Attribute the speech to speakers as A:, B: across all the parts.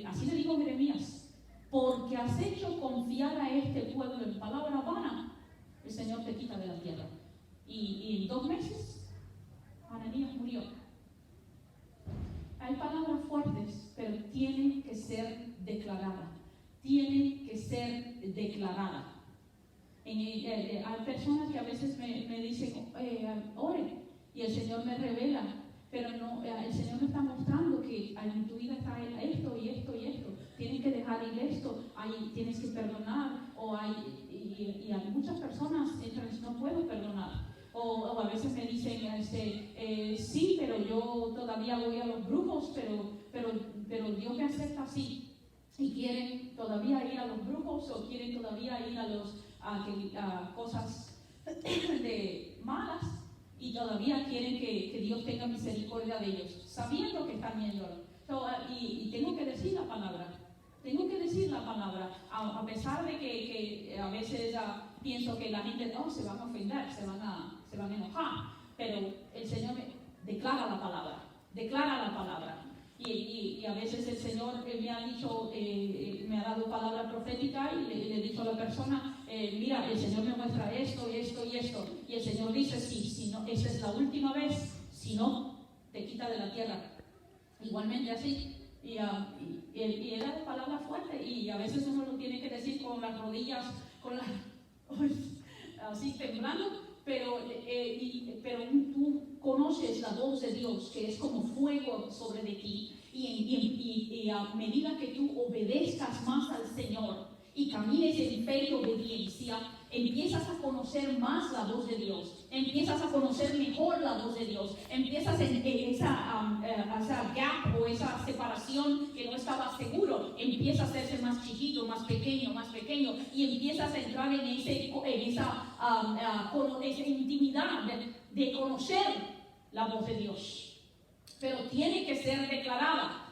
A: así le dijo Jeremías, porque has hecho confiar a este pueblo en palabra vana, el Señor te quita de la tierra. Y en 2 meses, Ananías murió. Hay palabras fuertes, pero tienen que ser declaradas. Tienen que ser declaradas. Hay personas que a veces me dicen, ore, y el Señor me revela, pero no, el Señor me está mostrando que en tu vida está esto y esto y esto. Tienes que dejar ir esto, tienes que perdonar, y hay muchas personas entran y dicen, no puedo perdonar. O a veces me dicen, sí, pero yo todavía voy a los brujos, pero Dios me acepta así. Y quieren todavía ir a los brujos o quieren todavía ir a cosas malas, y todavía quieren que Dios tenga misericordia de ellos, sabiendo que están yendo. Y tengo que decir la palabra. Tengo que decir la palabra, a pesar de que a veces pienso que la gente se van a ofender, se van a enojar, pero el Señor declara la palabra. Y a veces el Señor me ha dicho, me ha dado palabra profética, y le he dicho a la persona, mira, el Señor me muestra esto y esto y esto, y el Señor dice, si no, esa es la última vez, si no, te quita de la tierra. Igualmente así. Y era de palabra fuerte, y a veces uno lo tiene que decir con las rodillas, así temblando, pero tú conoces la voz de Dios, que es como fuego sobre de ti, y a medida que tú obedezcas más al Señor y camines en fe y obediencia, empiezas a conocer más la voz de Dios, empiezas a conocer mejor la voz de Dios, empiezas en esa gap o esa separación que no estabas seguro, empieza a hacerse más chiquito, más pequeño, y empiezas a entrar en esa intimidad de conocer la voz de Dios. Pero tiene que ser declarada.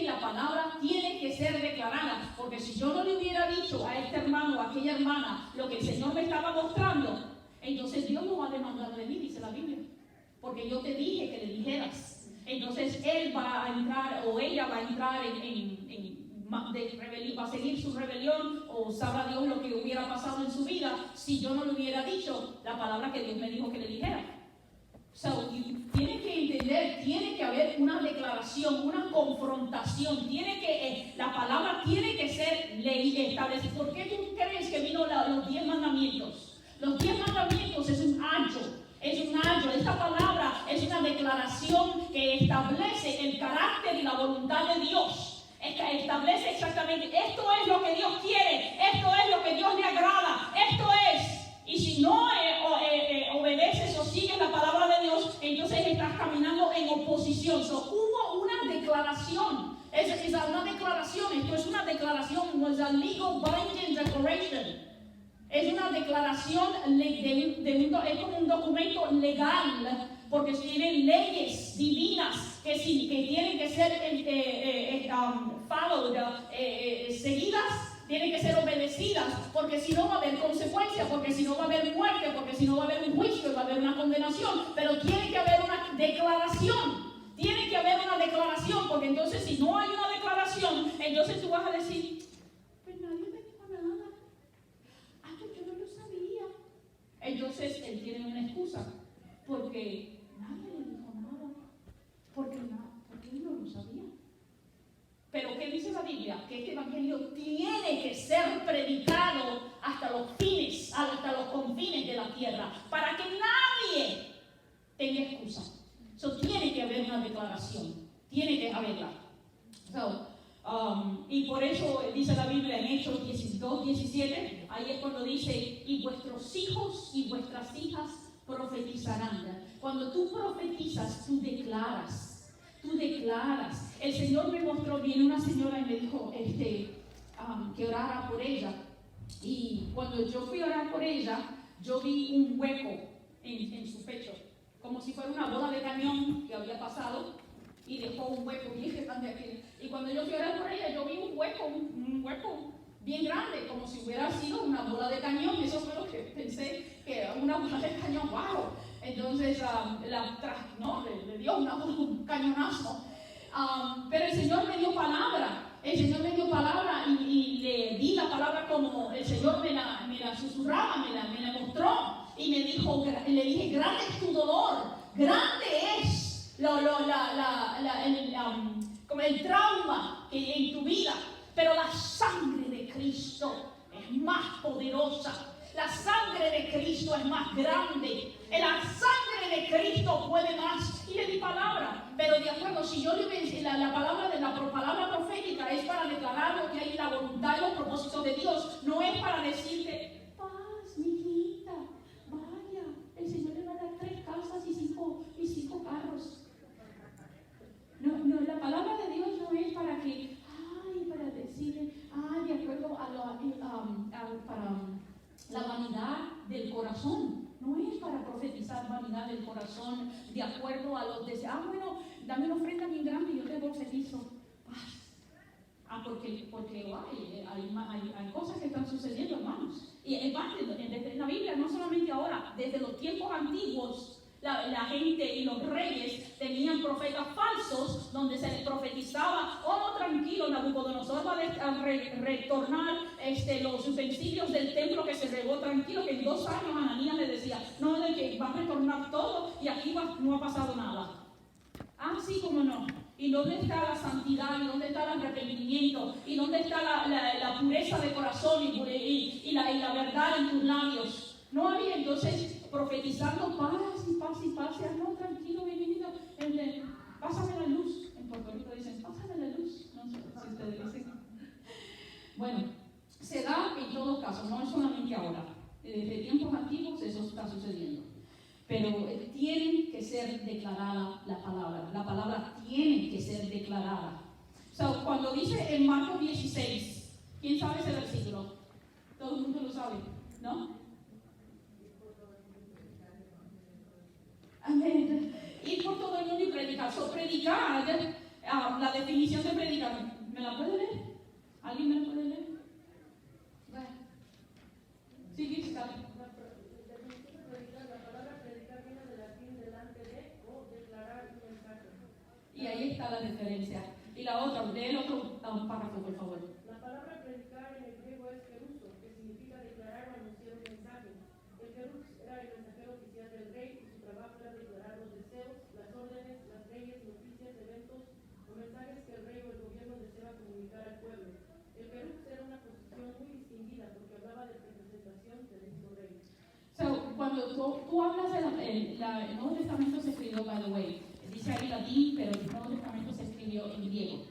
A: La palabra tiene que ser declarada, porque si yo no le hubiera dicho a este hermano o a aquella hermana lo que el Señor me estaba mostrando, entonces Dios no va a demandar de mí, dice la Biblia, porque yo te dije que le dijeras. Entonces él va a entrar, o ella va a entrar va a seguir su rebelión, o sabrá Dios lo que hubiera pasado en su vida si yo no le hubiera dicho la palabra que Dios me dijo que le dijera. Tiene que entender, tiene que haber una declaración, una confrontación, la palabra tiene que ser ley establecida. ¿Por qué tú crees que vino los 10 mandamientos? Los 10 mandamientos es un ayo. Esta palabra es una declaración que establece el carácter y la voluntad de Dios. Establece exactamente, esto es lo que Dios quiere, esto es lo que Dios le agrada, esto es. Y si no obedeces o sigues la palabra de Dios, entonces estás caminando en oposición. Hubo una declaración. Esto es una declaración, no es a legal binding declaration. Es una declaración es como un documento legal, porque tienen leyes divinas que tienen que ser seguidas. Tienen que ser obedecidas, porque si no va a haber consecuencias, porque si no va a haber muerte, porque si no va a haber un juicio, va a haber una condenación. Pero tiene que haber una declaración. Porque entonces si no hay una declaración, entonces tú vas a decir, pues nadie me dijo nada. Pues yo no lo sabía. Entonces él tiene una excusa, porque nadie le dijo nada. Porque él no lo sabía. Pero ¿qué dice la Biblia? Que este evangelio tiene que ser predicado hasta los confines de la tierra, para que nadie tenga excusa. Tiene que haber una declaración, tiene que haberla. Y por eso dice la Biblia en Hechos 2:17, ahí es cuando dice, y vuestros hijos y vuestras hijas profetizarán. Cuando tú profetizas, tú declaras. El Señor me mostró, viene una señora y me dijo que orara por ella. Y cuando yo fui a orar por ella, yo vi un hueco en su pecho, como si fuera una bola de cañón que había pasado y dejó un hueco bien grande aquí. Y cuando yo fui a orar por ella, yo vi un hueco bien grande, como si hubiera sido una bola de cañón. Eso fue lo que pensé, que era una bola de cañón. ¡Wow! Entonces le dio un cañonazo. Pero el Señor me dio palabra. El Señor me dio palabra y le di la palabra como el Señor me la susurraba, me la mostró. Y me dijo, le dije, grande es tu dolor, grande es como el trauma que en tu vida, pero la sangre de Cristo es más poderosa. La sangre de Cristo es más grande. La sangre de Cristo puede más. Y le di palabra. Pero de acuerdo, si yo le hubiese la palabra profética es para declarar lo que hay en la voluntad y los propósitos de Dios. No es para decirte, paz, mi hijita, vaya, el Señor le va a dar 3 casas y 5 carros. No, la palabra de Dios no es para que, para decirle, de acuerdo para la vanidad del corazón. No es para profetizar vanidad del corazón, de acuerdo a los deseos. Bueno, dame una ofrenda bien grande y yo te profetizo paz. Porque hay cosas que están sucediendo, hermanos. Y desde la Biblia, no solamente ahora, desde los tiempos antiguos, la gente y los reyes tenían profetas falsos donde se les profetizaba, no, tranquilo, Nabucodonosor va a retornar los utensilios del templo que se regó, tranquilo, que en 2 años Ananías le decía, no, de que va a retornar todo y aquí no ha pasado nada. Sí, como no. ¿Y dónde está la santidad? ¿Y dónde está el arrepentimiento? ¿Y dónde está la pureza de corazón y la verdad en tus labios? No había. Entonces profetizando paz y paz y paz. No, tranquilo, bienvenido. Pásame la luz. En Puerto Rico dicen, pásame la luz. No sé si ustedes dicen. Bueno, se da en todos casos, no es solamente ahora. Desde tiempos antiguos eso está sucediendo. Pero tiene que ser declarada la palabra. La palabra tiene que ser declarada. Cuando dice en Marcos 16, ¿quién sabe ese versículo? Todo el mundo lo sabe, ¿no? Amén. Ir por todo el mundo y predicar. Predicar, la definición de predicar, ¿me la puede leer? ¿Alguien me la puede leer? Bueno. Sí, está. Y ahí está la diferencia. Y la otra, lee el otro párrafo, por favor.
B: La palabra predicar en el griego es keruso, que significa declarar o anunciar un mensaje. El kerux era el mensajero oficial del rey y su trabajo era declarar los deseos, las órdenes, las leyes, noticias, eventos o mensajes que el rey o el gobierno deseaba comunicar al pueblo. El kerux era una posición muy distinguida porque hablaba de representación del mismo rey.
A: Cuando tú hablas el Nuevo Testamento se escribió, by the way, dice ahí latín, pero el Nuevo Testamento se escribió en griego.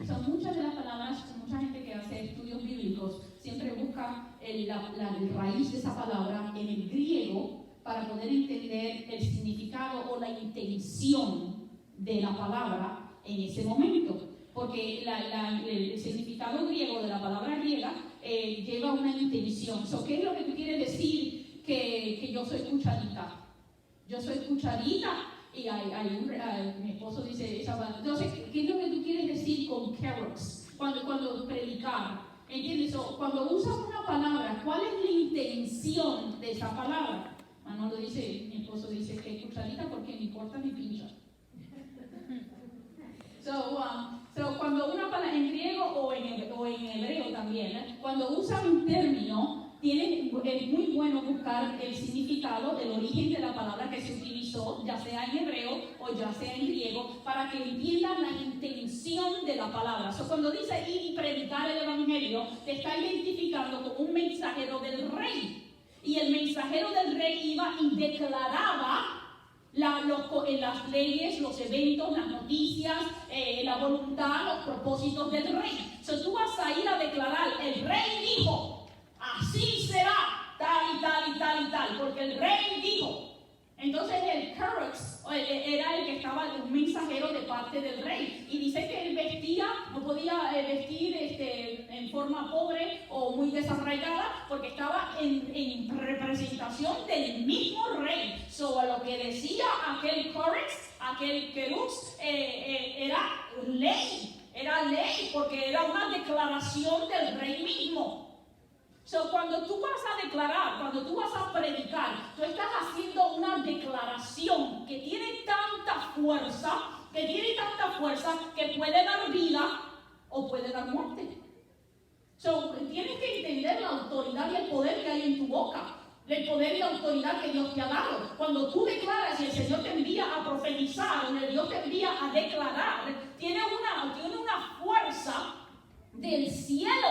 A: Son muchas de las palabras, mucha gente que hace estudios bíblicos siempre busca la raíz de esa palabra en el griego para poder entender el significado o la intención de la palabra en ese momento. Porque el significado griego de la palabra griega lleva una intención. ¿Qué es lo que tú quieres decir que yo soy cucharita? Yo soy cucharita. Y mi esposo dice, entonces, ¿qué es lo que tú quieres decir con keros? Cuando predicar, ¿entiendes? Cuando usas una palabra, ¿cuál es la intención de esa palabra? Manolo dice, mi esposo dice que cucharita porque ni corta ni pincha. Cuando una palabra en griego o en hebreo también, cuando usan un término, es muy bueno buscar el significado, el origen de la palabra que se utilizó, ya sea en hebreo o ya sea en griego, para que entiendan la intención de la palabra. Cuando dice ir y predicar el evangelio, te está identificando como un mensajero del rey. Y el mensajero del rey iba y declaraba las leyes, los eventos, las noticias, la voluntad, los propósitos del rey. Tú vas a ir a declarar, el rey dijo, así será, tal y tal y tal y tal, porque el rey dijo. Entonces el kerux era el que estaba, un mensajero de parte del rey. Y dice que él no podía vestir en forma pobre o muy desarraigada, porque estaba en representación del mismo rey. A lo que decía aquel kerux, era ley, porque era una declaración del rey mismo. Cuando tú vas a declarar, cuando tú vas a predicar, tú estás haciendo una declaración que tiene tanta fuerza que puede dar vida o puede dar muerte. Tienes que entender la autoridad y el poder que hay en tu boca. El poder y la autoridad que Dios te ha dado. Cuando tú declaras y el Señor te envía a profetizar, o el Dios te envía a declarar, tiene una fuerza del cielo,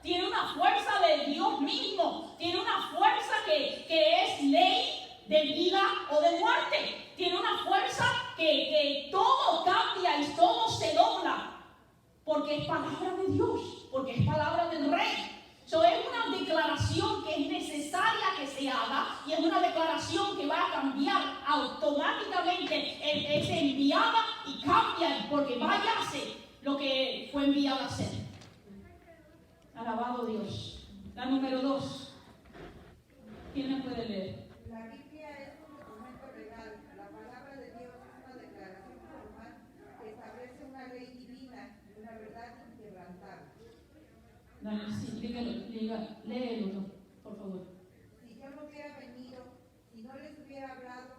A: tiene una fuerza de Dios mismo, tiene una fuerza que es ley de vida o de muerte, tiene una fuerza que todo cambia y todo se dobla, porque es palabra de Dios, porque es palabra del Rey. Es una declaración que es necesaria que se haga y es una declaración que va a cambiar automáticamente. Es enviada y cambia porque vaya a hacer lo que fue enviada a hacer. Alabado Dios. La número 2. ¿Quién la puede leer?
C: La Biblia es un documento legal. La palabra de Dios es una declaración formal que establece una ley divina y una verdad inquebrantable.
A: Dale, sí, léelo, por favor.
C: Si yo no hubiera venido, si no les hubiera hablado,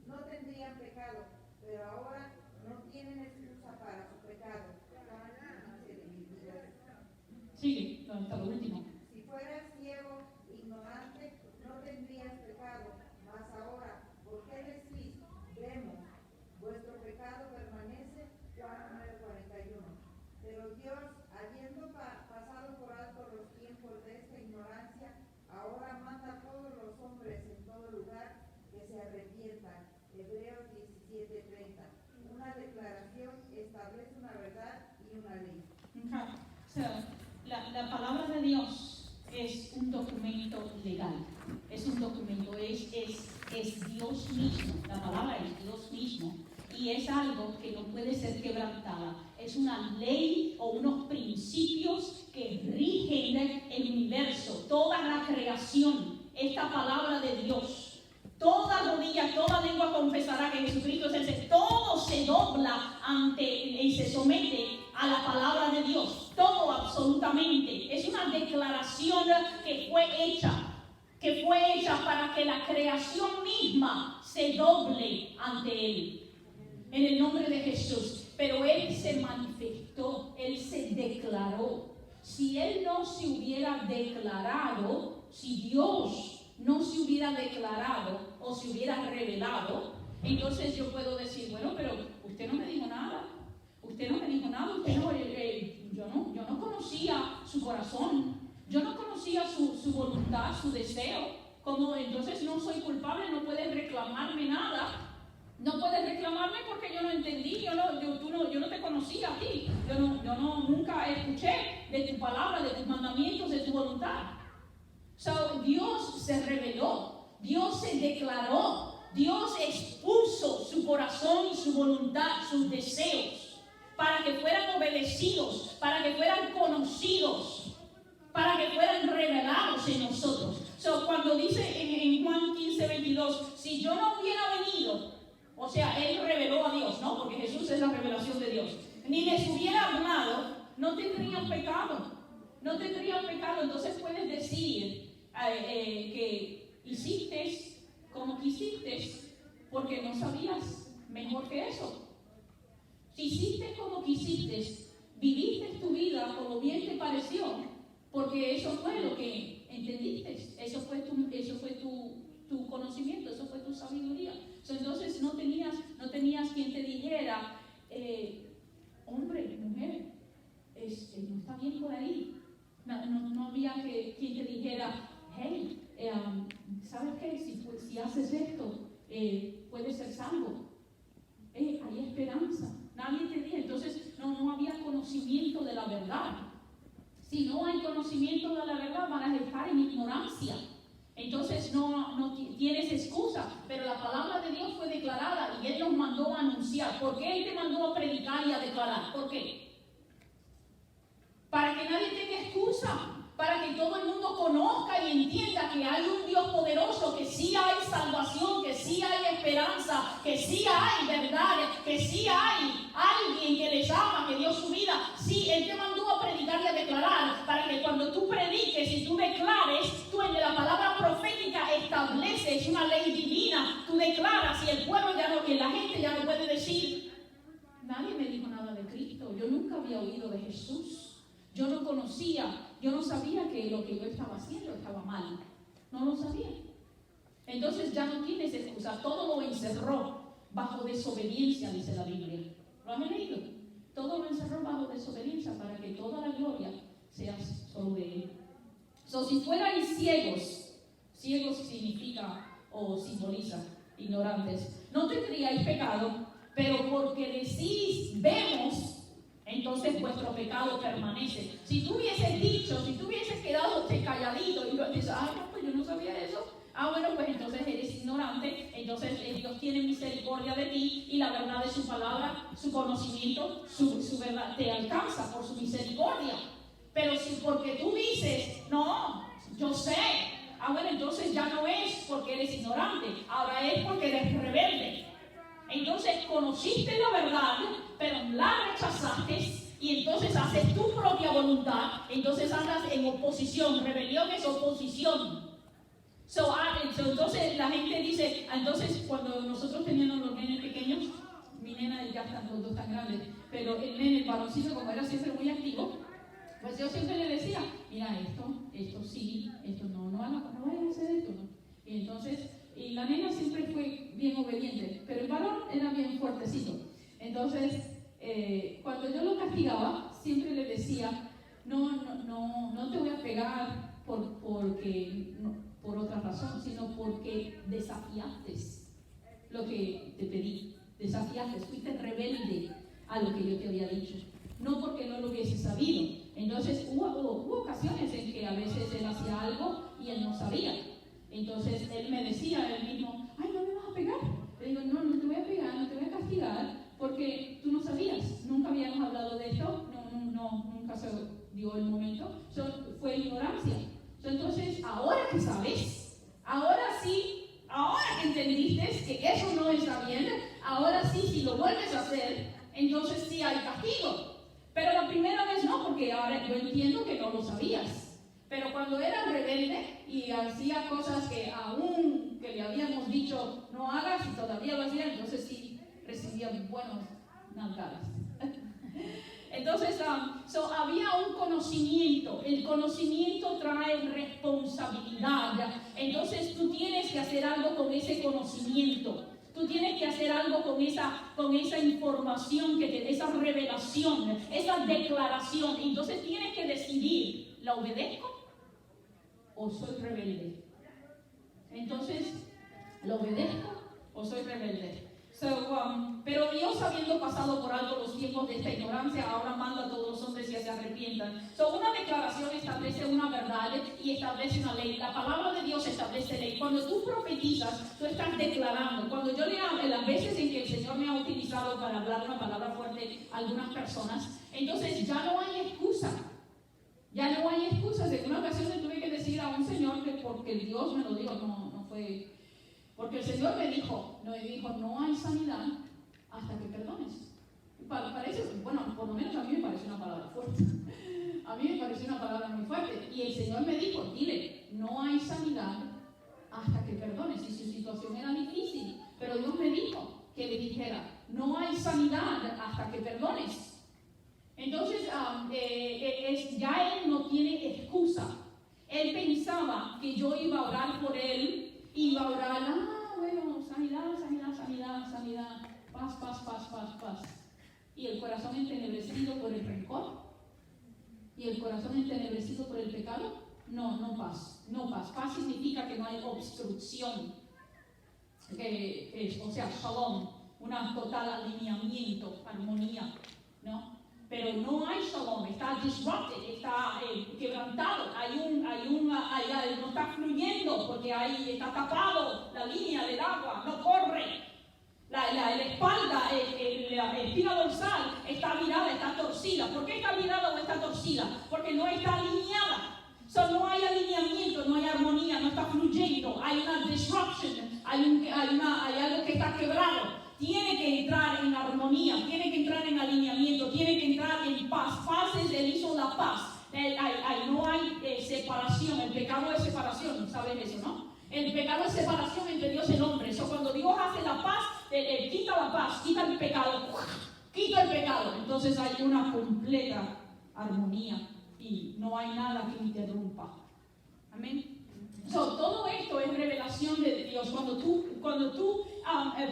C: no tendrían pecado, pero ahora no tienen excusa para su pecado.
A: Sigue, hasta lo último.
C: Si fueras ciego, ignorante, no tendrías pecado, mas ahora, ¿por qué decís? Vemos, vuestro pecado permanece. Juan 9:41. Pero Dios, habiendo pasado por alto los tiempos de esta ignorancia, ahora manda a todos los hombres en todo lugar que se arrepientan. Hebreos 17:30. Una declaración establece una verdad y una ley.
A: La palabra de Dios es un documento legal. Es un documento, es Dios mismo. La palabra es Dios mismo. Y es algo que no puede ser quebrantada. Es una ley o unos principios que rigen el universo, toda la creación. Esta palabra de Dios. Toda rodilla, toda lengua confesará que Jesucristo es el Señor. Todo se dobla ante y se somete a la palabra de Dios. Todo absolutamente. Es una declaración que fue hecha para que la creación misma se doble ante Él. En el nombre de Jesús. Pero Él se manifestó, Él se declaró. Si Él no se hubiera declarado, si Dios no se hubiera declarado o se hubiera revelado, entonces yo puedo decir, bueno, pero usted no me dijo nada. Usted no me dijo nada. Yo no conocía su corazón. Yo no conocía su voluntad, su deseo. Como entonces no soy culpable, no puedes reclamarme nada. No puedes reclamarme porque yo no entendí, yo no te conocía a ti, nunca escuché de tu palabra, de tus mandamientos, de tu voluntad. Dios se reveló, Dios se declaró, Dios expuso su corazón y su voluntad, sus deseos, para que fueran obedecidos, para que fueran conocidos, para que fueran revelados en nosotros. Cuando dice en Juan 15:22, si yo no hubiera venido, o sea, Él reveló a Dios, ¿no? Porque Jesús es la revelación de Dios. Ni les hubiera hablado, no tendrían pecado. No tendrían pecado. Entonces puedes decir que hiciste como quisiste porque no sabías mejor que eso. Si hiciste como quisiste, viviste tu vida como bien te pareció, porque eso fue lo que entendiste. Eso fue tu conocimiento, eso fue tu sabiduría. Entonces no tenías quien te dijera, hombre, mujer, no está bien por ahí. No había quien te dijera, hey, ¿sabes qué? Si haces esto, puedes ser salvo. Hay esperanza. Nadie te dice. Entonces no había conocimiento de la verdad. Si no hay conocimiento de la verdad, van a estar en ignorancia. Entonces no tienes excusa, pero la palabra de Dios fue declarada y Él nos mandó a anunciar. ¿Por qué Él te mandó a predicar y a declarar? ¿Por qué? Para que nadie tenga excusa, para que todo el mundo conozca y entienda que hay un Dios poderoso, que sí hay salvación, que sí hay esperanza, que sí hay verdad, que sí hay alguien que les ama, que dio su vida. Sí, Él te mandó a predicar y a declarar, para que cuando tú prediques y tú declares, tú en la palabra profética estableces una ley divina, tú declaras y el pueblo ya no, que la gente ya no puede decir, nadie me dijo nada de de Cristo, yo nunca había oído de Jesús, yo no conocía, yo no sabía que lo que yo estaba haciendo estaba mal, no lo sabía. Entonces ya no tienes excusa, todo lo encerró bajo desobediencia, dice la Biblia. ¿Lo han leído? Todo lo encerró bajo desobediencia para que toda la gloria sea solo de Él. Si fuerais ciegos, ciegos significa o simboliza ignorantes, no tendríais pecado, pero porque decís vemos, entonces vuestro pecado permanece. Si tú hubieses dicho, si tú hubieses quedado calladito y dices, ay, no, pues yo no sabía eso. Bueno, pues entonces eres ignorante, entonces Dios tiene misericordia de ti y la verdad de su palabra, su conocimiento, su verdad te alcanza por su misericordia. Pero si porque tú dices, no, yo sé, bueno, entonces ya no es porque eres ignorante, ahora es porque eres rebelde. Entonces conociste la verdad, pero la rechazaste y entonces haces tu propia voluntad, entonces andas en oposición, rebelión es oposición. Entonces la gente dice, entonces cuando nosotros teníamos los nenes pequeños, mi nena ya están los dos tan grandes, pero el nene, el varoncito, como era siempre muy activo, pues yo siempre le decía, mira esto sí, esto no vayas a hacer esto, ¿no? Y entonces, y la nena siempre fue bien obediente, pero el varón era bien fuertecito. Entonces, cuando yo lo castigaba, siempre le decía, no te voy a pegar por otra razón, sino porque desafiaste lo que te pedí, desafiaste, fuiste rebelde a lo que yo te había dicho, no porque no lo hubiese sabido. Entonces hubo ocasiones en que a veces él hacía algo y él no sabía. Entonces él me decía él mismo, ay, ¿no me vas a pegar? Le digo, no te voy a pegar, no te voy a castigar, porque tú no sabías, nunca habíamos hablado de esto, nunca se dio el momento, fue ignorancia. Entonces, ahora que sabes, ahora sí, ahora que entendiste que eso no está bien, ahora sí, si lo vuelves a hacer, entonces sí hay castigo. Pero la primera vez no, porque ahora yo entiendo que no lo sabías. Pero cuando era rebelde y hacía cosas que aún que le habíamos dicho no hagas y todavía lo hacía, entonces sí recibía buenos nalgadas. Entonces, había un conocimiento. El conocimiento trae responsabilidad. Entonces, tú tienes que hacer algo con ese conocimiento. Tú tienes que hacer algo con esa información, esa revelación, esa declaración. Entonces, tienes que decidir, ¿la obedezco o soy rebelde? Entonces, ¿la obedezco o soy rebelde? Pero Dios, habiendo pasado por alto los tiempos de esta ignorancia, ahora manda a todos los hombres que se arrepientan. Una declaración establece una verdad y establece una ley. La palabra de Dios establece ley. Cuando tú profetizas, tú estás declarando. Cuando yo le hablo, las veces en que el Señor me ha utilizado para hablar una palabra fuerte a algunas personas, entonces ya no hay excusa. Ya no hay excusas. En una ocasión le tuve que decir a un señor que porque Dios me lo dijo, no fue... Porque el Señor me dijo, no hay sanidad hasta que perdones. Parece, bueno, por lo menos a mí me parece una palabra fuerte. A mí me parece una palabra muy fuerte. Y el Señor me dijo, dile, no hay sanidad hasta que perdones. Y su situación era difícil. Pero Dios me dijo que le dijera, no hay sanidad hasta que perdones. Entonces, ya él no tiene excusa. Él pensaba que yo iba a orar por él. Iba a orar, sanidad, paz. Y el corazón entenebrecido por el rencor, y el corazón entenebrecido por el pecado, no paz. Paz significa que no hay obstrucción, o sea, shalom, un total alineamiento, armonía, ¿no? Pero no hay shalom, está disrupted, está quebrantado, no está fluyendo porque está tapado la línea del agua, no corre. La espalda, la espina dorsal está virada, está torcida. ¿Por qué está virada o está torcida? Porque no está alineada. No hay alineamiento, no hay armonía, no está fluyendo. Hay una disruption, hay algo que está quebrado. Tiene que entrar en armonía, tiene que entrar en alineamiento, tiene que entrar en paz. Paz es el hizo la paz. No hay separación, el pecado es separación, ¿saben eso, no? El pecado es separación entre Dios y el hombre. Eso cuando Dios hace la paz, quita la paz, quita el pecado. entonces hay una completa armonía y no hay nada que interrumpa. Amén. Todo esto es revelación de Dios. Cuando tú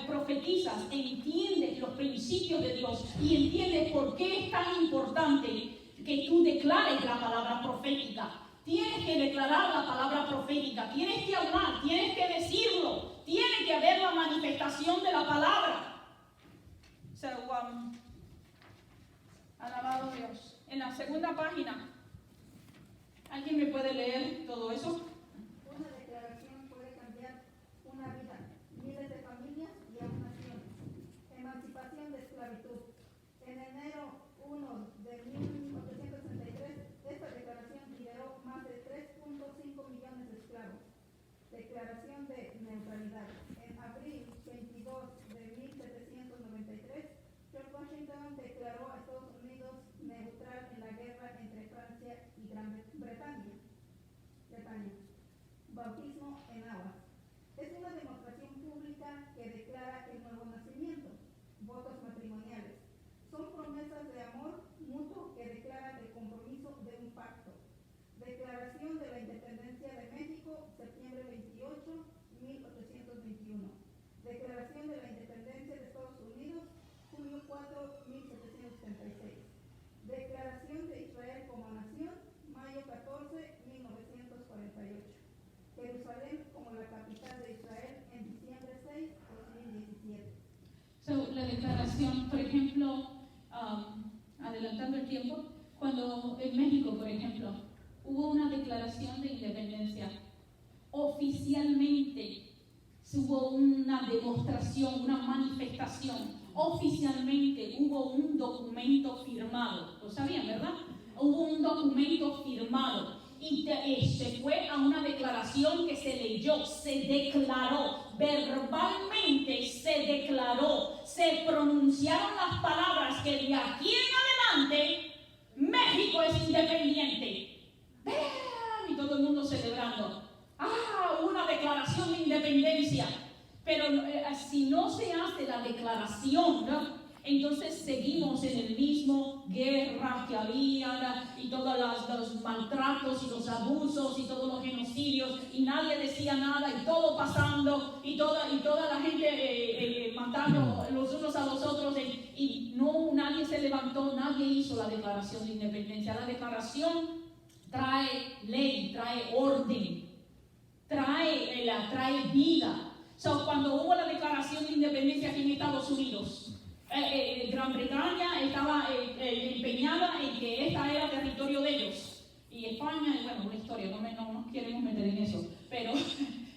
A: profetizas, entiendes los principios de Dios y entiendes por qué es tan importante que tú declares la palabra profética. Tienes que declarar la palabra profética, tienes que hablar, tienes que decirlo, tiene que haber la manifestación de la palabra. Alabado Dios. En la segunda página, ¿alguien me puede leer todo eso?
C: Una declaración puede cambiar una vida, miles de familias y aún naciones. Emancipación de esclavitud. En enero 1 de 1863, esta declaración liberó más de 3.5 millones de esclavos. Declaración de neutralidad. En abril 22 de 1793, George Washington declaró a Estados Unidos neutral en la guerra entre Francia y Gran Bretaña. Bautismo en aguas. Es una demostración pública que declara el nuevo nacimiento. Votos matrimoniales. Son promesas de amor mutuo que declaran el compromiso de un pacto. Declaración de la Independencia de México, septiembre 28, 1821. Declaración de la Independencia de Estados Unidos, julio 4, 1776. Declaración de Israel como nación, mayo 14, 1948. Jerusalén como la capital de Israel en diciembre 6, 2017.
A: La declaración, por ejemplo, adelantando el tiempo, cuando en México, por ejemplo, hubo una declaración de independencia, oficialmente hubo una demostración, una manifestación, oficialmente hubo un documento firmado, ¿lo sabían, verdad? Hubo un documento firmado y se fue a una declaración que se leyó, se declaró, verbalmente se declaró, se pronunciaron las palabras que de aquí en adelante México es independiente. ¡Vean! Y todo el mundo celebrando. Una declaración de independencia. Pero si no se hace la declaración, ¿no? Entonces seguimos en el mismo guerra que había y todos los maltratos y los abusos y todos los genocidios y nadie decía nada y todo pasando y toda la gente matando los unos a los otros y no, nadie se levantó, nadie hizo la declaración de independencia. La declaración trae ley, trae orden, trae vida. Cuando hubo la declaración de independencia aquí en Estados Unidos, Gran Bretaña estaba empeñada en que esta era territorio de ellos. Y España, bueno, una historia, no nos queremos meter en eso. Pero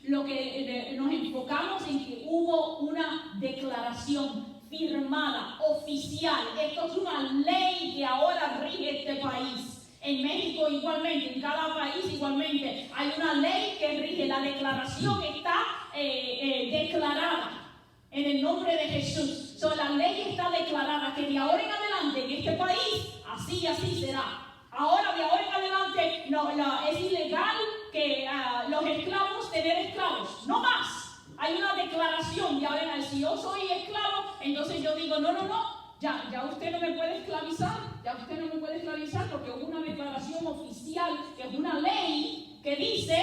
A: lo que nos enfocamos en que hubo una declaración firmada, oficial. Esto es una ley que ahora rige este país. En México igualmente, en cada país igualmente, hay una ley que rige. La declaración está declarada en el nombre de Jesús. La ley está declarada que de ahora en adelante en este país así será. Ahora de ahora en adelante es ilegal que los esclavos tener esclavos, no más. Hay una declaración de ahora en adelante. Si yo soy esclavo, entonces yo digo no, ya usted no me puede esclavizar, porque hubo una declaración oficial, que es una ley que dice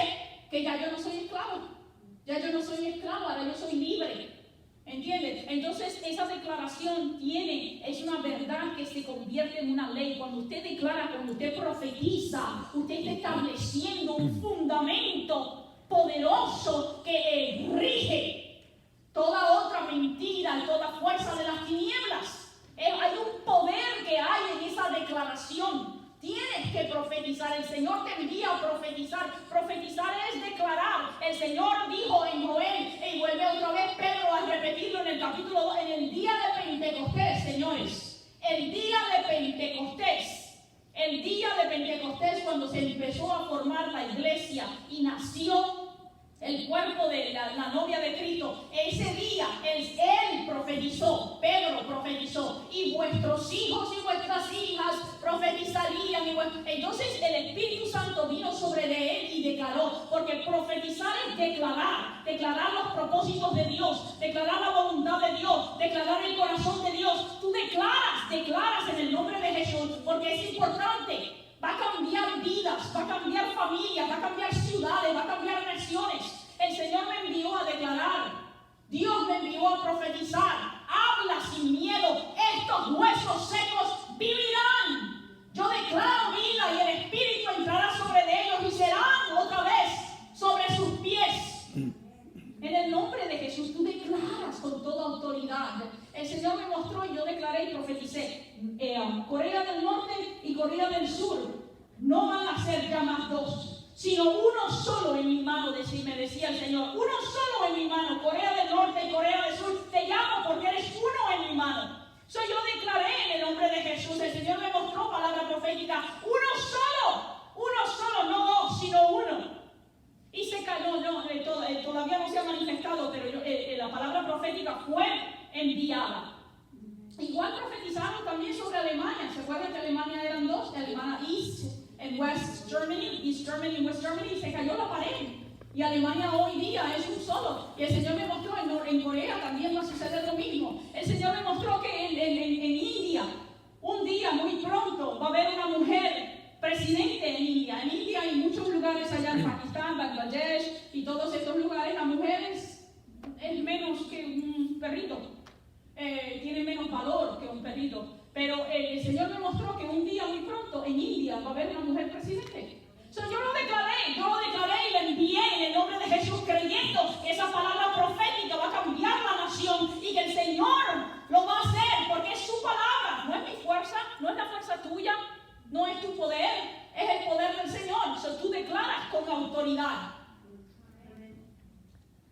A: que ya yo no soy esclavo, ahora yo soy libre. ¿Entiendes? Entonces esa declaración es una verdad que se convierte en una ley. Cuando usted declara, cuando usted profetiza, usted está estableciendo un fundamento poderoso que rige toda otra mentira, toda fuerza de las tinieblas. Hay un poder que hay en esa declaración. Tienes que profetizar. El Señor te envía a profetizar. Profetizar es declarar. El Señor dijo en Joel, y vuelve otra vez Pedro a repetirlo en el capítulo 2, en el día de Pentecostés, señores. El día de Pentecostés, cuando se empezó a formar la iglesia y nació el cuerpo de la novia de Cristo, ese día él profetizó, Pedro profetizó, y vuestros hijos y vuestras hijas profetizarían. Entonces el Espíritu Santo vino sobre él y declaró: porque profetizar es declarar los propósitos de Dios, declarar la voluntad de Dios, declarar el corazón de Dios. Tú declaras en el nombre de Jesús, porque es importante. Va a cambiar vidas, va a cambiar familias, va a cambiar ciudades, va a cambiar naciones. El Señor me envió a declarar. Dios me envió a profetizar. Habla sin miedo. Estos huesos secos vivirán. Yo declaro vida y el Espíritu entrará sobre ellos y serán otra vez sobre sus pies. En el nombre de Jesús, tú declaras con toda autoridad. El Señor me mostró y yo declaré y profeticé. Corea del Norte y Corea del Sur no van a ser ya más dos, sino uno solo en mi mano, me decía el Señor. Uno solo en mi mano. Corea del Norte y Corea del Sur, te llamo porque eres uno en mi mano. Yo declaré en el nombre de Jesús. El Señor me mostró palabra profética. Uno solo, no dos, sino uno. Y se cayó, todavía no se ha manifestado, pero la palabra profética fue enviada. Igual profetizaron también sobre Alemania. ¿Se acuerdan que Alemania eran dos? Alemania East and West Germany, East Germany y West Germany, y se cayó la pared. Y Alemania hoy día es un solo. Y el Señor me mostró en Corea también va a suceder lo mismo. El Señor me mostró que en India, un día muy pronto, va a haber una mujer presidente en India. En India hay muchos lugares allá, en Pakistán, Bangladesh y todos estos lugares. La mujer es menos que un perrito. Tiene menos valor que un perrito. Pero el Señor me mostró que un día muy pronto en India va a haber una mujer presidente. Yo lo declaré y le envié en el nombre de Jesús, creyendo que esa palabra profética va a cambiar la nación y que el Señor lo va a hacer, porque es su palabra. No es mi fuerza, no es la fuerza tuya, no es tu poder, es el poder del Señor. Tú declaras con autoridad.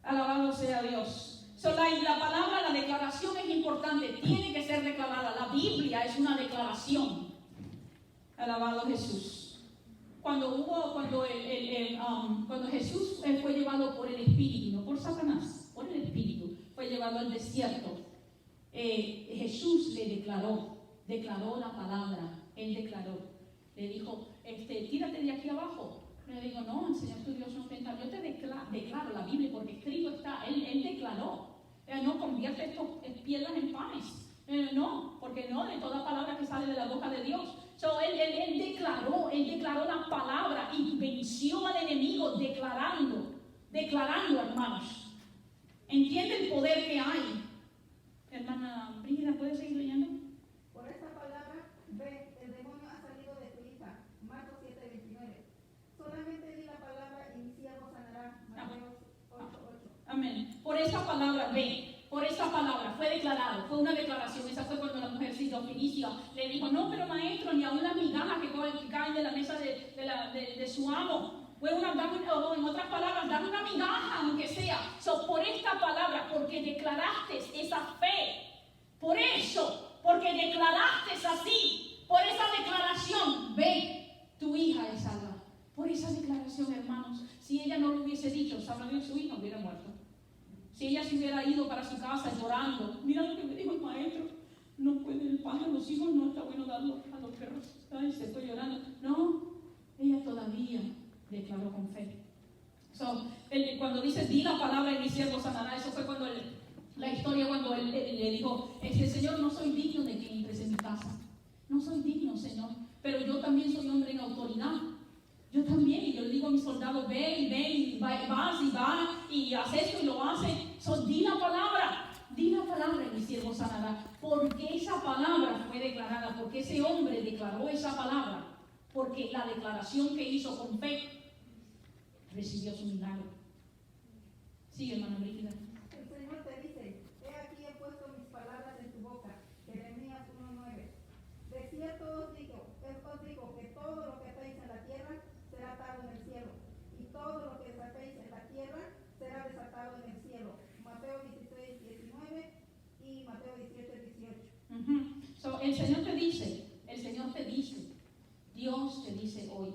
A: Alabado sea Dios. La palabra, la declaración es importante, tiene que ser declarada. La Biblia es una declaración. Alabado Jesús. Cuando Jesús fue llevado por el Espíritu, no por Satanás, por el Espíritu, fue llevado al desierto, Jesús le declaró la palabra. Él declaró, le dijo, tírate de aquí abajo. Le digo, no, el Señor tu Dios no tenta. Yo te declaro la Biblia, porque escrito está. Él declaró, no convierte estas piedras en panes. No, porque no, de toda palabra que sale de la boca de Dios. Él declaró la palabra y venció al enemigo declarando, hermanos. ¿Entiende el poder que hay? Hermana Brígida, ¿puedes seguir leyendo?
C: Por esta palabra, ve, el demonio ha salido de tu hija. Marcos 7:29. Solamente di la palabra y mi siervo sanará. Mateo 8:8.
A: Amén. Por esa palabra, ve. Por esa palabra fue declarado, fue una declaración. Esa fue cuando la mujer Fenicia le dijo, no, pero maestro, ni aún las migajas que caen de la mesa de su amo. En otras palabras, dame una migaja, aunque sea. Por esta palabra, porque declaraste esa fe. Por eso, porque declaraste así. Por esa declaración, ve, tu hija es salva. Por esa declaración, hermanos, si ella no lo hubiese dicho, sabrá Dios, su hija hubiera muerto. Si ella se hubiera ido para su casa llorando, mira lo que me dijo el maestro, no puede el pan a los hijos, no está bueno darlo a los perros. Ay, se fue llorando. No, ella todavía declaró con fe. Cuando dice, di la palabra y mi siervo sanará, eso fue cuando la historia cuando él le dijo, Señor, no soy digno de que entres en mi casa. No soy digno, Señor, pero yo también soy hombre en autoridad. Yo también, y yo le digo a mis soldados, ven, y vas y haces esto y lo hace. Di la palabra y mi siervo sanará. Porque esa palabra fue declarada, porque ese hombre declaró esa palabra, porque la declaración que hizo con fe recibió su milagro. Sigue, hermana Brígida.
C: El Señor te dice, he aquí he puesto mis palabras en tu boca. Jeremías 1:9. De cierto os digo que todo lo que atéis en la tierra será atado en el cielo, y todo lo que desatéis en la tierra será desatado en el cielo. Mateo 16:19 y Mateo 17:18.
A: El Señor te dice, Dios te dice hoy,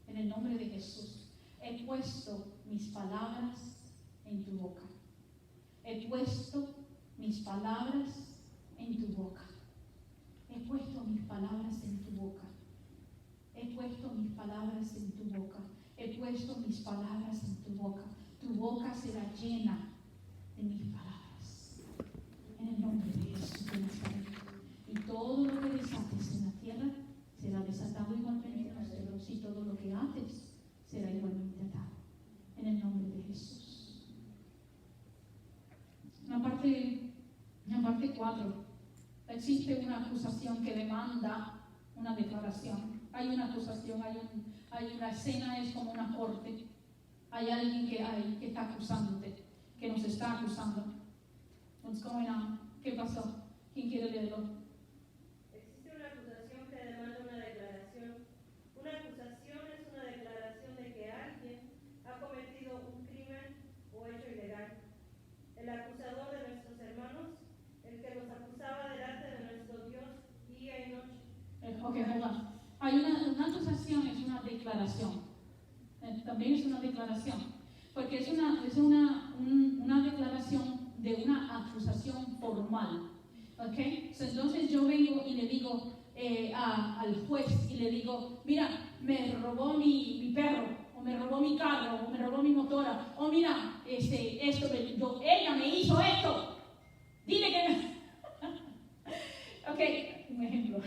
A: en el nombre de Jesús, he puesto mis palabras en tu boca. He puesto mis palabras en tu boca. He puesto mis palabras en tu boca. He puesto mis palabras en tu boca. he puesto mis palabras en tu boca. Tu boca será llena de mis palabras. En el nombre de Jesús de Nazaret. Y todo lo que desates en la tierra será desatado igualmente en los cielos, y todo lo que ates será igualmente atado. En el nombre de Jesús. En la parte 4, existe una acusación que demanda una declaración. Hay una acusación, hay una escena, es como una corte. Hay alguien que está acusándote, que nos está acusando. What's going on? ¿Qué pasó? ¿Quién quiere leerlo?
B: Existe una acusación que demanda una declaración. Una acusación es una declaración de que alguien ha cometido un crimen o hecho ilegal. El acusador de nuestros hermanos, el que los acusaba delante de nuestro Dios día y noche.
A: Ok, hold on. Hay una acusación, es una declaración. También es una declaración, porque es una declaración de una acusación formal. ¿Okay? So, entonces yo vengo y le digo al juez y le digo, mira, me robó mi perro, o me robó mi carro, o me robó mi motora, o mira, ella me hizo esto. Dile que Ok, un ejemplo.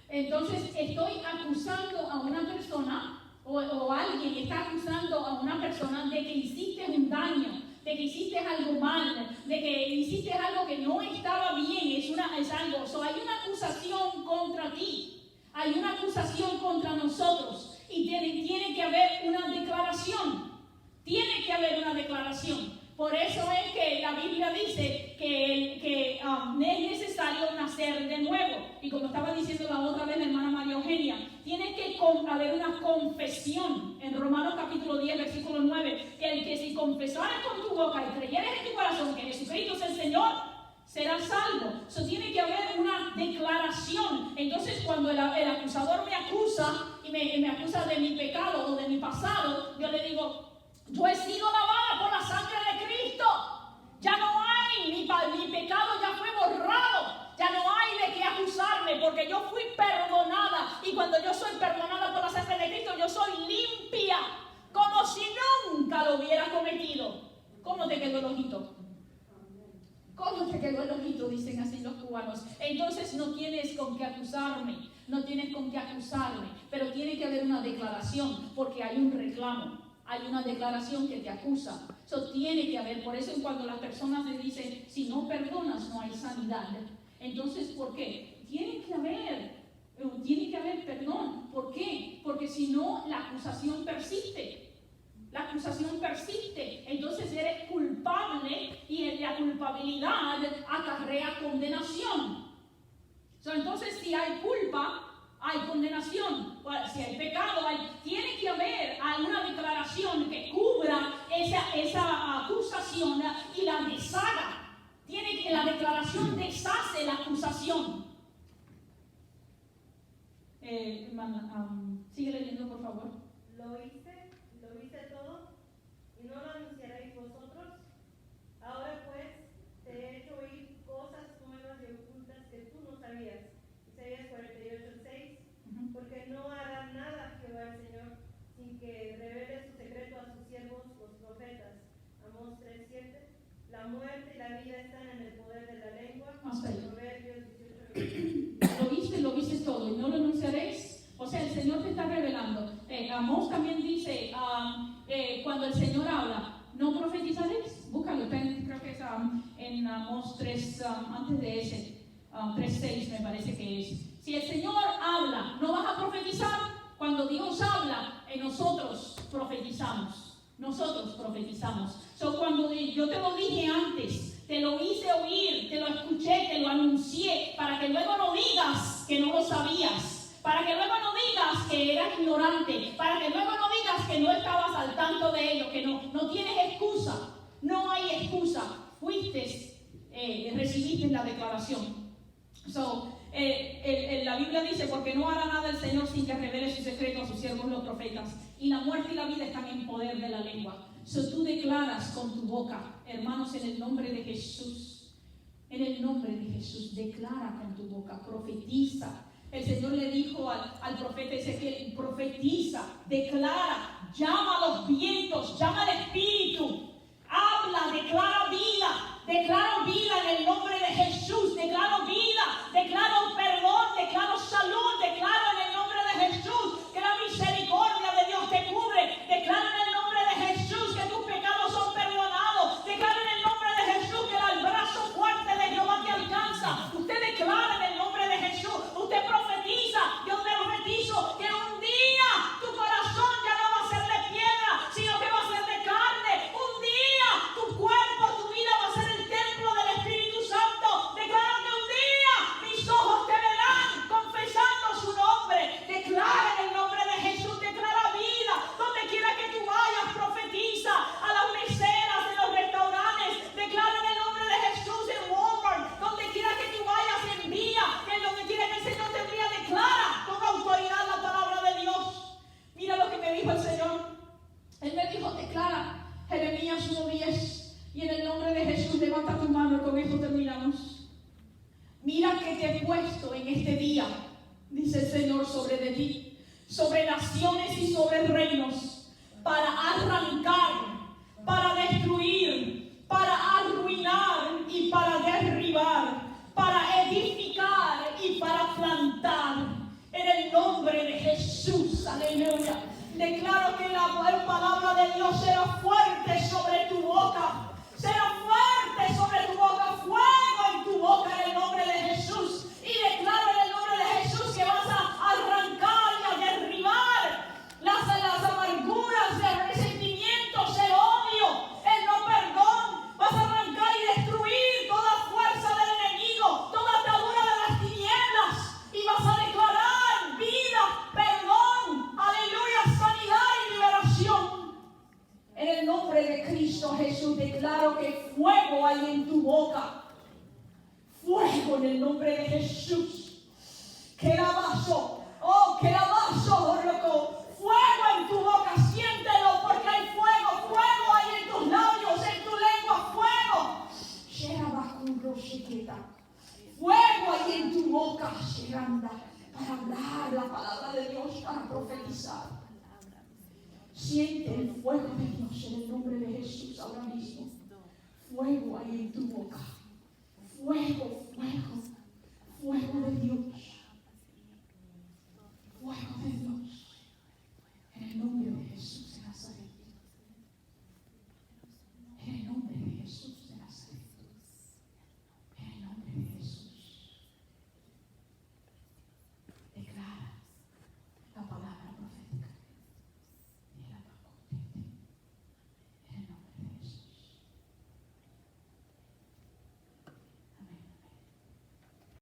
A: Entonces estoy acusando a una persona o alguien está acusando a una persona de que hiciste un daño, de que hiciste algo mal, de que hiciste algo que no estaba bien, es algo. So, hay una acusación contra ti, hay una acusación contra nosotros y tiene que haber una declaración. Tiene que haber una declaración. Por eso es que la Biblia dice que es necesario nacer de nuevo. Y como estaba diciendo la otra vez la hermana María Eugenia, tiene que haber una confesión. En Romanos capítulo 10, versículo 9, que el que si confesares con tu boca y creyeres en tu corazón que Jesucristo es el Señor, serás salvo. Eso tiene que haber una declaración. Entonces cuando el acusador me acusa y me acusa de mi pecado o de mi pasado, yo le digo, yo he sido lavada por la sangre de Cristo. Ya no hay, mi pecado ya fue borrado. Ya no hay de qué acusarme porque yo fui perdonada. Y cuando yo soy perdonada por la sangre de Cristo, yo soy limpia, como si nunca lo hubiera cometido. ¿Cómo te quedó el ojito? ¿Cómo te quedó el ojito? Dicen así los cubanos. Entonces no tienes con qué acusarme, no tienes con qué acusarme, pero tiene que haber una declaración porque hay un reclamo. Hay una declaración que te acusa. Eso tiene que haber. Por eso cuando las personas le dicen, si no perdonas, no hay sanidad. Entonces, ¿por qué? Tiene que haber perdón. ¿Por qué? Porque si no, la acusación persiste. La acusación persiste. Entonces eres culpable y la culpabilidad acarrea condenación. Entonces, si hay culpa, hay condenación. Si hay pecado, tiene que haber alguna declaración que cubra esa acusación y la deshaga. La declaración deshace la acusación. Sigue leyendo, por favor.
B: Lo hice todo, y no lo anunciaréis vosotros. Ahora pues, te he hecho oír cosas nuevas y ocultas que tú no sabías. Isaías 48:6. Porque no hará nada Jehová el Señor sin que revele su secreto a sus siervos los profetas. Amós 3:7. La muerte y la vida están en el poder de la lengua. Proverbios 18:20.
A: Lo viste todo y no lo anunciaréis. O sea, el Señor te está revelando. Amós también dice, cuando el Señor habla, no profetizaréis. Búscalo, creo que es en Amós 3, antes de ese, 3:6 me parece que es. Si el Señor habla, ¿no vas a profetizar? Cuando Dios habla, nosotros profetizamos. Nosotros profetizamos. Cuando yo te lo dije antes, te lo hice oír, te lo escuché, te lo anuncié, para que luego no digas que no lo sabías, para que luego no digas que eras ignorante, para que luego no digas que no estabas al tanto de ello, que no tienes excusa. No hay excusa. Recibiste la declaración. La Biblia dice, porque no hará nada el Señor sin que revele su secreto a sus siervos los profetas. Y la muerte y la vida están en poder de la lengua. Tú declaras con tu boca, hermanos, en el nombre de Jesús. En el nombre de Jesús, declara con tu boca, profetiza. El Señor le dijo al profeta Ezequiel, profetiza, declara, llama a los vientos, llama al espíritu, habla, declara vida en el nombre de Jesús, declaro vida, declaro perdón, declaro salud, declaro en el nombre de Jesús que la misericordia de Dios te cubre, declaro en el nombre de Jesús que tus pecados son perdonados, declaro en el nombre de Jesús que el brazo fuerte de Jehová te alcanza. Usted declara en el nombre de Jesús, usted profetiza, yo te profetizo que un día tu corazón ya no va a ser de piedra, sino que va a ser de carne. Un día tu cuerpo, tu vida va a ser el templo del Espíritu Santo. Declaro que un día mis ojos te verán confesando su nombre. Declara en el nombre de Jesús, declara vida. Donde quiera que tú vayas, profetiza a las meseras de los restaurantes. Declara en el nombre de Jesús en Walmart. Donde quiera que tú vayas, envía. En donde quiera que el Señor te envía, declara con autoridad la palabra de Dios. Mira lo que me dijo el Señor. Él me dijo, declara Jeremías 1:10. Y en el nombre de Jesús, levanta tu mano, con esto terminamos. Mira que te he puesto en este día, dice el Señor, sobre de ti, sobre naciones y sobre reinos, para arrancar, para destruir, para arruinar y para derribar, para edificar y para plantar. En el nombre de Jesús, aleluya. Declaro que la palabra de Dios será fuerte sobre tu boca. Será fuerte sobre tu boca, fuego en tu boca en el nombre de Jesús. Y declaro en el nombre de Jesús que vas a arrancar y a derribar las amarguras, el resentimiento, el odio, el no perdón. Vas a arrancar y destruir toda fuerza del enemigo, toda atadura de las tinieblas. Y vas a declarar vida, perdón, aleluya, sanidad y liberación. En el nombre de Cristo Jesús declaro que fuego hay en tu boca. Fuego en el nombre de Jesús. Que la vaso, loco. Fuego en tu boca, siéntelo porque hay fuego. Fuego hay en tus labios, en tu lengua, fuego. Fuego hay en tu boca, para hablar la palabra de Dios, para profetizar. Siente el fuego de Dios en el nombre de Jesús ahora mismo. Fuego hay en tu boca. Fuego, fuego, fuego de Dios.